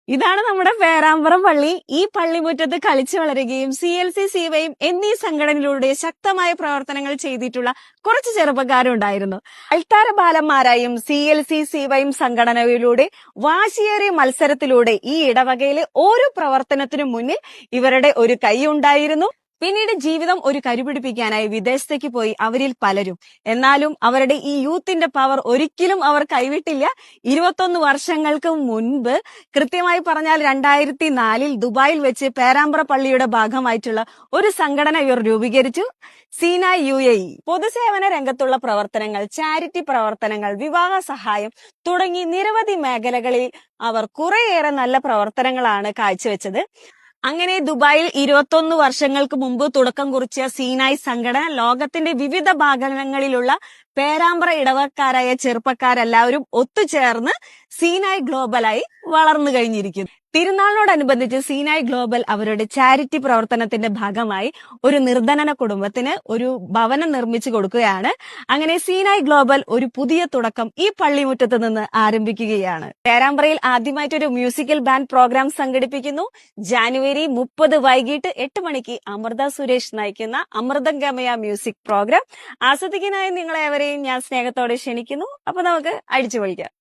ഇതാണ് നമ്മുടെ പേരാമ്പ്ര പള്ളി. ഈ പള്ളിമുറ്റത്ത് കളിച്ചു വളരുകയും CLC CYM എന്നീ സംഘടനയിലൂടെ ശക്തമായ പ്രവർത്തനങ്ങൾ ചെയ്തിട്ടുള്ള കുറച്ച് ചെറുപ്പക്കാരുണ്ടായിരുന്നു. അൾത്താര ബാലന്മാരായും CLC CYM സംഘടനയിലൂടെ വാശിയേറിയ മത്സരത്തിലൂടെ ഈ ഇടവകയിലെ ഓരോ പ്രവർത്തനത്തിനു മുന്നിൽ ഇവരുടെ ഒരു കൈ ഉണ്ടായിരുന്നു. പിന്നീട് ജീവിതം ഒരു കരുപിടിപ്പിക്കാനായി വിദേശത്തേക്ക് പോയി അവരിൽ പലരും. എന്നാലും അവരുടെ ഈ യൂത്തിന്റെ പവർ ഒരിക്കലും അവർ കൈവിട്ടില്ല. 21 വർഷങ്ങൾക്ക് മുൻപ്, കൃത്യമായി പറഞ്ഞാൽ 2004 ദുബായിൽ വെച്ച് പേരാമ്പ്ര പള്ളിയുടെ ഭാഗമായിട്ടുള്ള ഒരു സംഘടന ഇവർ രൂപീകരിച്ചു, സീനായ് UAE. പൊതുസേവന രംഗത്തുള്ള പ്രവർത്തനങ്ങൾ, ചാരിറ്റി പ്രവർത്തനങ്ങൾ, വിവാഹ സഹായം തുടങ്ങി നിരവധി മേഖലകളിൽ അവർ കുറേയേറെ നല്ല പ്രവർത്തനങ്ങളാണ് കാഴ്ചവെച്ചത്. അങ്ങനെ ദുബായിൽ 21 വർഷങ്ങൾക്ക് മുമ്പ് തുടക്കം കുറിച്ച സീനായ് സംഘടന ലോകത്തിന്റെ വിവിധ ഭാഗങ്ങളിലുള്ള പേരാമ്പ്ര ഇടവക്കാരായ ചെറുപ്പക്കാരെല്ലാവരും ഒത്തുചേർന്ന് സീനായ് ഗ്ലോബലായി വളർന്നു കഴിഞ്ഞിരിക്കുന്നു. തിരുനാളിനോടനുബന്ധിച്ച് സീനായ് ഗ്ലോബൽ അവരുടെ ചാരിറ്റി പ്രവർത്തനത്തിന്റെ ഭാഗമായി ഒരു നിർധനന കുടുംബത്തിന് ഒരു ഭവനം നിർമ്മിച്ചു കൊടുക്കുകയാണ്. അങ്ങനെ സീനായ് ഗ്ലോബൽ ഒരു പുതിയ തുടക്കം ഈ പള്ളിമുറ്റത്ത് നിന്ന് ആരംഭിക്കുകയാണ്. പേരാമ്പ്രയിൽ ആദ്യമായിട്ടൊരു മ്യൂസിക്കൽ ബാൻഡ് പ്രോഗ്രാം സംഘടിപ്പിക്കുന്നു. ജാനുവരി 30 വൈകിട്ട് 8 മണിക്ക് അമൃത സുരേഷ് നയിക്കുന്ന അമൃതംഗമയ മ്യൂസിക് പ്രോഗ്രാം ആസ്വദിക്കാനായി നിങ്ങളെവരെയും ഞാൻ സ്നേഹത്തോടെ ക്ഷണിക്കുന്നു. അപ്പൊ നമുക്ക് അടിച്ചു പൊളിക്കാം.